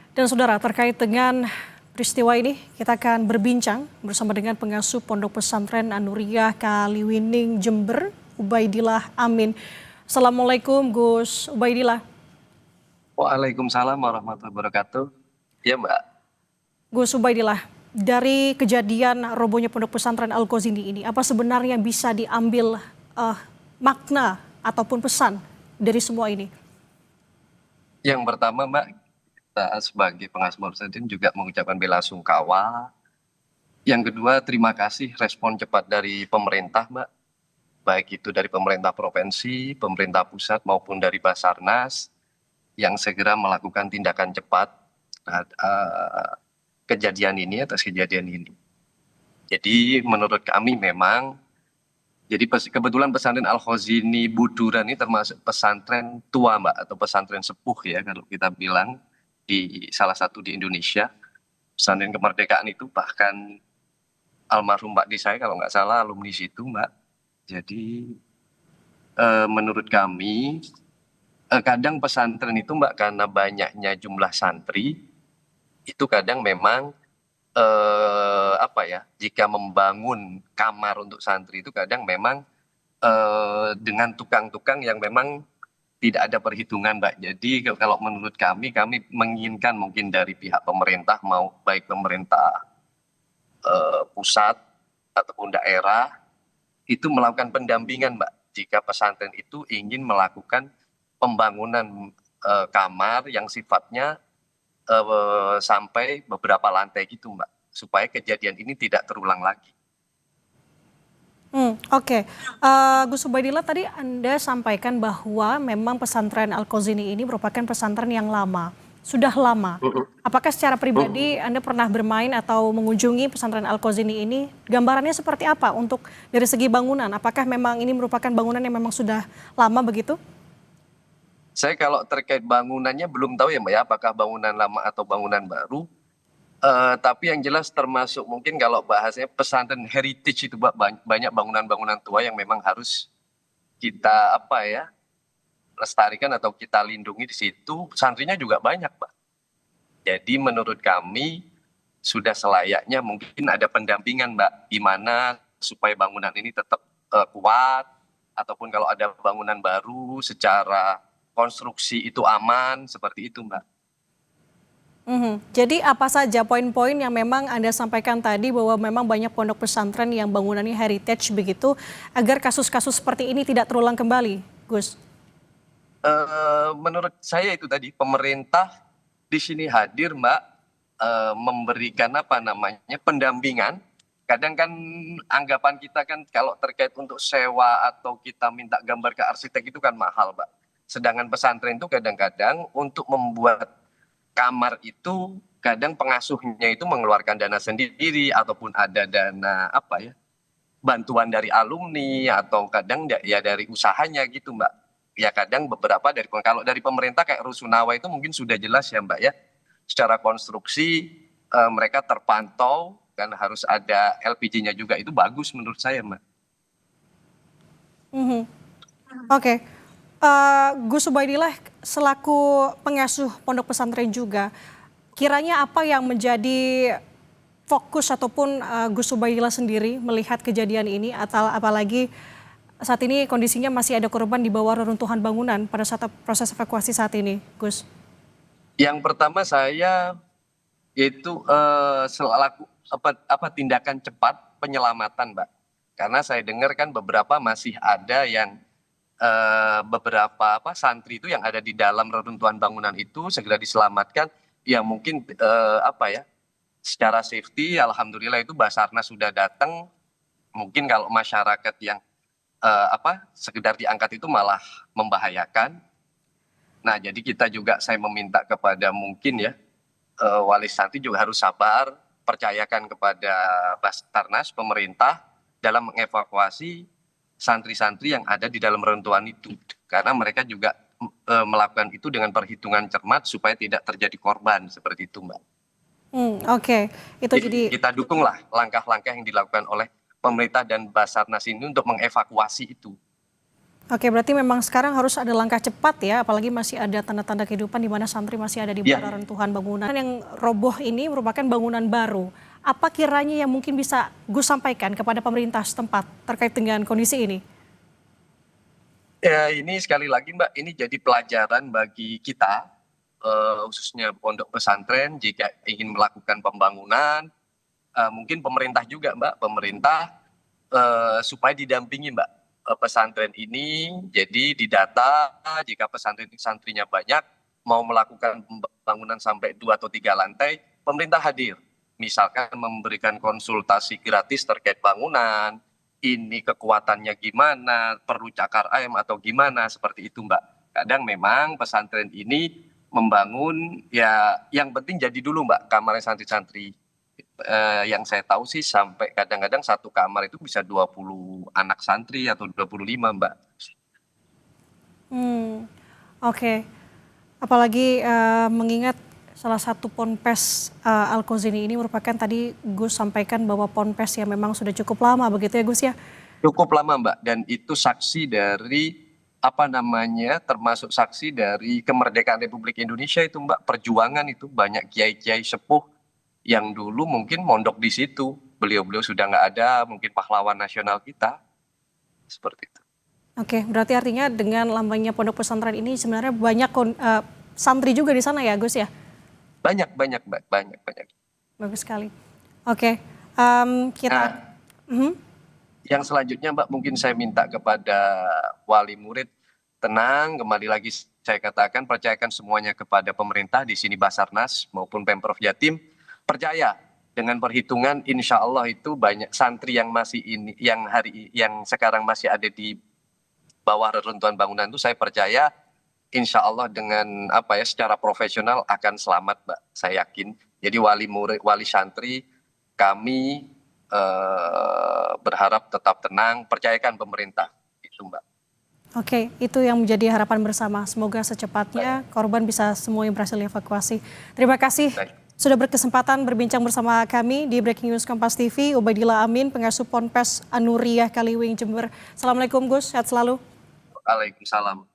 Dan saudara, terkait dengan peristiwa ini, kita akan berbincang bersama dengan pengasuh Pondok Pesantren An-Nuriyah Kaliwining Jember, Ubaidillah Amin. Assalamualaikum Gus Ubaidillah. Waalaikumsalam warahmatullahi wabarakatuh. Ya Mbak, Gus Ubaidillah, dari kejadian robohnya Pondok Pesantren Al-Qazini ini, apa sebenarnya bisa diambil makna ataupun pesan dari semua ini? yang pertama Mbak, kita sebagai pengasuh pesantren juga mengucapkan bela sungkawa. Yang kedua, terima kasih respon cepat dari pemerintah Mbak, baik itu dari pemerintah provinsi, pemerintah pusat maupun dari Basarnas yang segera melakukan tindakan cepat terhadap kejadian ini atas kejadian ini. Jadi menurut kami memang jadi kebetulan pesantren Al-Khazini Buduran ini termasuk pesantren tua Mbak atau pesantren sepuh ya kalau kita bilang di salah satu di Indonesia. Pesantren kemerdekaan itu bahkan almarhum Pak Di saya kalau nggak salah alumni situ Mbak. Jadi menurut kami kadang pesantren itu Mbak karena banyaknya jumlah santri itu kadang memang apa ya jika membangun kamar untuk santri itu kadang memang dengan tukang-tukang yang memang tidak ada perhitungan Mbak. Jadi kalau menurut kami menginginkan mungkin dari pihak pemerintah mau baik pemerintah pusat ataupun daerah itu melakukan pendampingan Mbak. Jika pesantren itu ingin melakukan pembangunan kamar yang sifatnya sampai beberapa lantai gitu Mbak, supaya kejadian ini tidak terulang lagi. Oke. Gus Ubaidillah, tadi Anda sampaikan bahwa memang pesantren Al-Qazini ini merupakan pesantren yang lama, sudah lama. Apakah secara pribadi Anda pernah bermain atau mengunjungi pesantren Al-Qazini ini? Gambarannya seperti apa untuk dari segi bangunan? Apakah memang ini merupakan bangunan yang memang sudah lama begitu? Saya kalau terkait bangunannya belum tahu ya Mbak ya, apakah bangunan lama atau bangunan baru. Tapi yang jelas termasuk mungkin kalau bahasanya pesantren heritage itu Mbak, banyak bangunan-bangunan tua yang memang harus kita apa ya lestarikan atau kita lindungi di situ. Santrinya juga banyak Mbak. Jadi menurut kami sudah selayaknya mungkin ada pendampingan Mbak, gimana supaya bangunan ini tetap kuat, ataupun kalau ada bangunan baru secara konstruksi itu aman, seperti itu Mbak. Jadi apa saja poin-poin yang memang Anda sampaikan tadi bahwa memang banyak pondok pesantren yang bangunannya heritage begitu, agar kasus-kasus seperti ini tidak terulang kembali, Gus? Menurut saya itu tadi pemerintah di sini hadir Mbak, memberikan apa namanya pendampingan. Kadang kan anggapan kita kan kalau terkait untuk sewa atau kita minta gambar ke arsitek itu kan mahal Mbak. Sedangkan pesantren itu kadang-kadang untuk membuat kamar itu kadang pengasuhnya itu mengeluarkan dana sendiri ataupun ada dana apa ya bantuan dari alumni atau kadang ya dari usahanya gitu Mbak. Ya kadang beberapa dari kalau dari pemerintah kayak Rusunawa itu mungkin sudah jelas ya Mbak ya. Secara konstruksi mereka terpantau kan harus ada LPG-nya juga itu bagus menurut saya Mbak. Mhm. Oke. Gus Ubaidillah selaku pengasuh pondok pesantren juga, kiranya apa yang menjadi fokus ataupun Gus Ubaidillah sendiri melihat kejadian ini, atau apalagi saat ini kondisinya masih ada korban di bawah reruntuhan bangunan pada saat proses evakuasi saat ini, Gus? Yang pertama saya yaitu selaku apa tindakan cepat penyelamatan Mbak. Karena saya dengar kan beberapa masih ada yang beberapa santri itu yang ada di dalam reruntuhan bangunan itu segera diselamatkan. Ya mungkin apa ya secara safety alhamdulillah itu Basarnas sudah datang. Mungkin kalau masyarakat yang sekedar diangkat itu malah membahayakan. Nah jadi kita juga saya meminta kepada mungkin ya wali santri juga harus sabar, percayakan kepada Basarnas pemerintah dalam mengevakuasi santri-santri yang ada di dalam reruntuhan itu, karena mereka juga melakukan itu dengan perhitungan cermat supaya tidak terjadi korban seperti itu Mbak. Oke, itu Jadi jadi kita dukunglah langkah-langkah yang dilakukan oleh pemerintah dan Basarnas ini untuk mengevakuasi itu. Oke, berarti memang sekarang harus ada langkah cepat ya, apalagi masih ada tanda-tanda kehidupan di mana santri masih ada di bawah Ya, reruntuhan bangunan. Yang roboh ini merupakan bangunan baru. Apa kiranya yang mungkin bisa Gus sampaikan kepada pemerintah setempat terkait dengan kondisi ini? ya ini sekali lagi Mbak, ini jadi pelajaran bagi kita, khususnya pondok pesantren jika ingin melakukan pembangunan, mungkin pemerintah juga Mbak, pemerintah supaya didampingi Mbak, pesantren ini jadi didata jika pesantren santrinya banyak mau melakukan pembangunan sampai 2 atau 3 lantai, pemerintah hadir. Misalkan memberikan konsultasi gratis terkait bangunan, ini kekuatannya gimana, perlu cakar ayam atau gimana, seperti itu Mbak. Kadang memang pesantren ini membangun ya yang penting jadi dulu Mbak kamarnya santri-santri. Yang saya tahu sih sampai kadang-kadang satu kamar itu bisa 20 anak santri atau 25 Mbak. Hmm, oke. Apalagi mengingat salah satu ponpes Al-Qazi ini merupakan tadi Gus sampaikan bahwa ponpes yang memang sudah cukup lama begitu ya Gus ya? Cukup lama Mbak, dan itu saksi dari apa namanya, termasuk saksi dari kemerdekaan Republik Indonesia itu Mbak, perjuangan itu banyak kiai-kiai sepuh yang dulu mungkin mondok di situ. Beliau-beliau sudah nggak ada, mungkin pahlawan nasional kita, seperti itu. Oke, berarti artinya dengan lambangnya pondok pesantren ini sebenarnya banyak santri juga di sana ya Gus ya? Banyak, banyak Mbak, banyak, banyak. Bagus sekali. Oke, kita. Nah, yang selanjutnya Mbak mungkin saya minta kepada wali murid tenang, kembali lagi saya katakan percayakan semuanya kepada pemerintah di sini Basarnas maupun Pemprov Jatim. Percaya dengan perhitungan insya Allah itu banyak santri yang masih ini yang sekarang masih ada di bawah reruntuhan bangunan itu, saya percaya insya Allah dengan apa ya secara profesional akan selamat Mbak, saya yakin. Jadi wali murid, wali santri kami berharap tetap tenang, percayakan pemerintah, itu Mbak. Oke, itu yang menjadi harapan bersama. Semoga secepatnya korban bisa semuanya berhasil dievakuasi. Terima kasih Baik. sudah berkesempatan berbincang bersama kami di Breaking News Kompas TV. Ubaidillah Amin, pengasuh Ponpes An-Nuriyah Kaliwing Jember. Assalamualaikum Gus, sehat selalu. Waalaikumsalam.